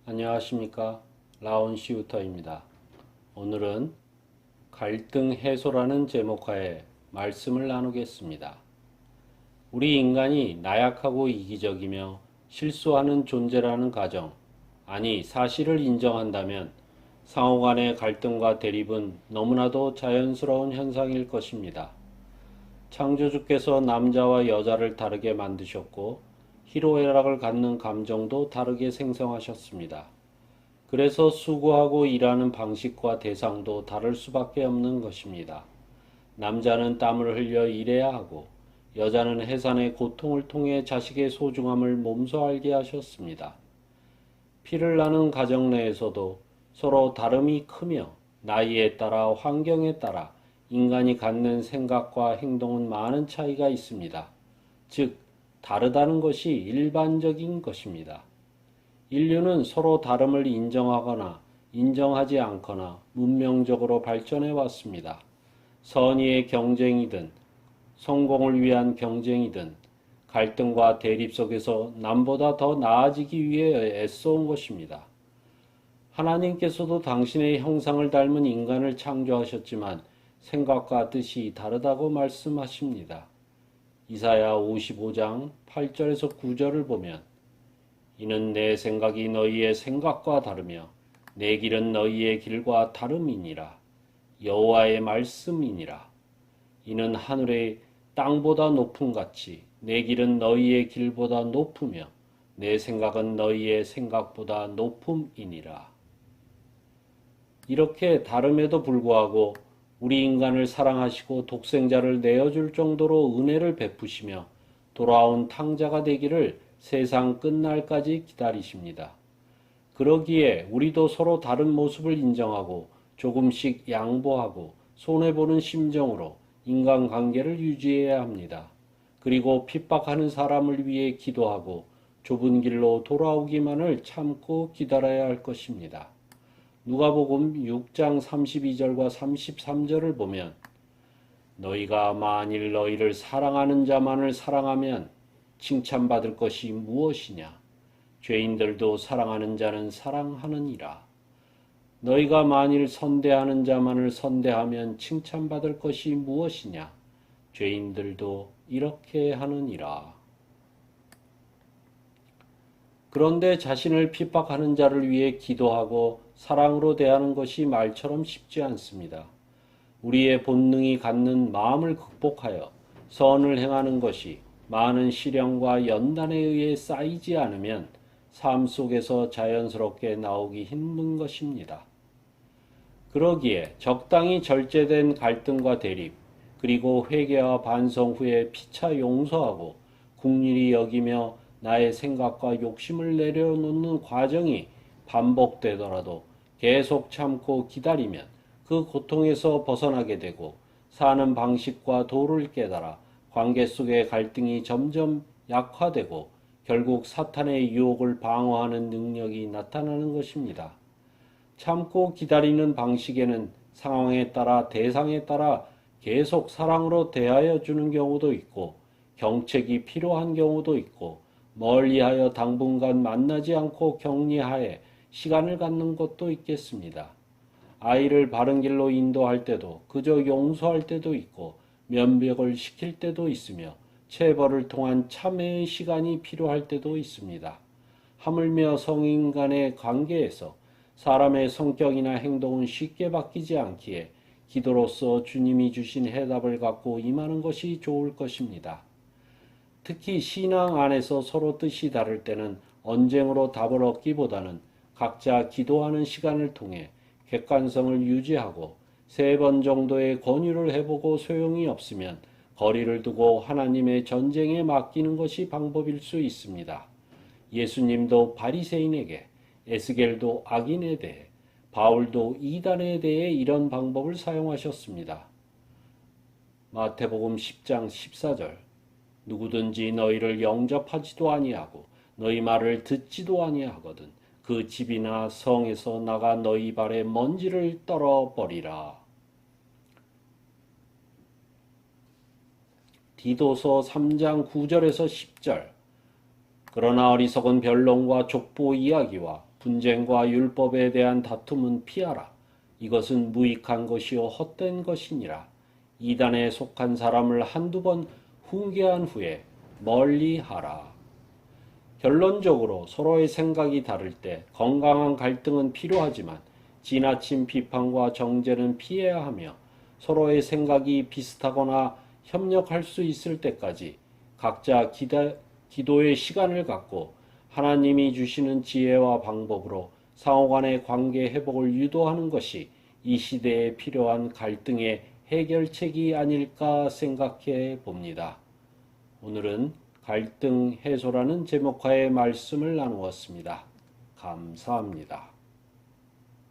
안녕하십니까. 라온시우터입니다. 오늘은 갈등 해소라는 제목하에 말씀을 나누겠습니다. 우리 인간이 나약하고 이기적이며 실수하는 존재라는 가정, 아니 사실을 인정한다면 상호 간의 갈등과 대립은 너무나도 자연스러운 현상일 것입니다. 창조주께서 남자와 여자를 다르게 만드셨고 희로애락을 갖는 감정도 다르게 생성하셨습니다. 그래서 수고하고 일하는 방식과 대상도 다를 수밖에 없는 것입니다. 남자는 땀을 흘려 일해야 하고 여자는 해산의 고통을 통해 자식의 소중함을 몸소 알게 하셨습니다. 피를 나는 가정 내에서도 서로 다름이 크며 나이에 따라 환경에 따라 인간이 갖는 생각과 행동은 많은 차이가 있습니다. 즉, 다르다는 것이 일반적인 것입니다. 인류는 서로 다름을 인정하거나 인정하지 않거나 문명적으로 발전해 왔습니다. 선의의 경쟁이든 성공을 위한 경쟁이든 갈등과 대립 속에서 남보다 더 나아지기 위해 애써온 것입니다. 하나님께서도 당신의 형상을 닮은 인간을 창조하셨지만 생각과 뜻이 다르다고 말씀하십니다. 이사야 55장 8절에서 9절을 보면 이는 내 생각이 너희의 생각과 다르며 내 길은 너희의 길과 다름이니라. 여호와의 말씀이니라. 이는 하늘의 땅보다 높음 같이 내 길은 너희의 길보다 높으며 내 생각은 너희의 생각보다 높음이니라. 이렇게 다름에도 불구하고 우리 인간을 사랑하시고 독생자를 내어줄 정도로 은혜를 베푸시며 돌아온 탕자가 되기를 세상 끝날까지 기다리십니다. 그러기에 우리도 서로 다른 모습을 인정하고 조금씩 양보하고 손해보는 심정으로 인간관계를 유지해야 합니다. 그리고 핍박하는 사람을 위해 기도하고 좁은 길로 돌아오기만을 참고 기다려야 할 것입니다. 누가복음 6장 32절과 33절을 보면 너희가 만일 너희를 사랑하는 자만을 사랑하면 칭찬받을 것이 무엇이냐? 죄인들도 사랑하는 자는 사랑하느니라. 너희가 만일 선대하는 자만을 선대하면 칭찬받을 것이 무엇이냐? 죄인들도 이렇게 하느니라. 그런데 자신을 핍박하는 자를 위해 기도하고 사랑으로 대하는 것이 말처럼 쉽지 않습니다. 우리의 본능이 갖는 마음을 극복하여 선을 행하는 것이 많은 시련과 연단에 의해 쌓이지 않으면 삶 속에서 자연스럽게 나오기 힘든 것입니다. 그러기에 적당히 절제된 갈등과 대립, 그리고 회개와 반성 후에 피차 용서하고 긍휼히 여기며 나의 생각과 욕심을 내려놓는 과정이 반복되더라도 계속 참고 기다리면 그 고통에서 벗어나게 되고 사는 방식과 도를 깨달아 관계 속의 갈등이 점점 약화되고 결국 사탄의 유혹을 방어하는 능력이 나타나는 것입니다. 참고 기다리는 방식에는 상황에 따라 대상에 따라 계속 사랑으로 대하여 주는 경우도 있고 경책이 필요한 경우도 있고 멀리하여 당분간 만나지 않고 격리하에 시간을 갖는 것도 있겠습니다. 아이를 바른 길로 인도할 때도 그저 용서할 때도 있고 면벽을 시킬 때도 있으며 체벌을 통한 참회의 시간이 필요할 때도 있습니다. 하물며 성인 간의 관계에서 사람의 성격이나 행동은 쉽게 바뀌지 않기에 기도로서 주님이 주신 해답을 갖고 임하는 것이 좋을 것입니다. 특히 신앙 안에서 서로 뜻이 다를 때는 언쟁으로 답을 얻기보다는 각자 기도하는 시간을 통해 객관성을 유지하고 3번 정도의 권유를 해보고 소용이 없으면 거리를 두고 하나님의 전쟁에 맡기는 것이 방법일 수 있습니다. 예수님도 바리새인에게, 에스겔도 악인에 대해, 바울도 이단에 대해 이런 방법을 사용하셨습니다. 마태복음 10장 14절 누구든지 너희를 영접하지도 아니하고 너희 말을 듣지도 아니하거든 그 집이나 성에서 나가 너희 발에 먼지를 떨어버리라. 디도서 3장 9절에서 10절 그러나 어리석은 변론과 족보 이야기와 분쟁과 율법에 대한 다툼은 피하라. 이것은 무익한 것이요 헛된 것이니라. 이단에 속한 사람을 한두 번 훈계한 후에 멀리하라. 결론적으로 서로의 생각이 다를 때 건강한 갈등은 필요하지만 지나친 비판과 정죄는 피해야 하며 서로의 생각이 비슷하거나 협력할 수 있을 때까지 각자 기도의 시간을 갖고 하나님이 주시는 지혜와 방법으로 상호간의 관계 회복을 유도하는 것이 이 시대에 필요한 갈등의 해결책이 아닐까 생각해 봅니다. 오늘은 갈등 해소라는 제목하에 말씀을 나누었습니다. 감사합니다.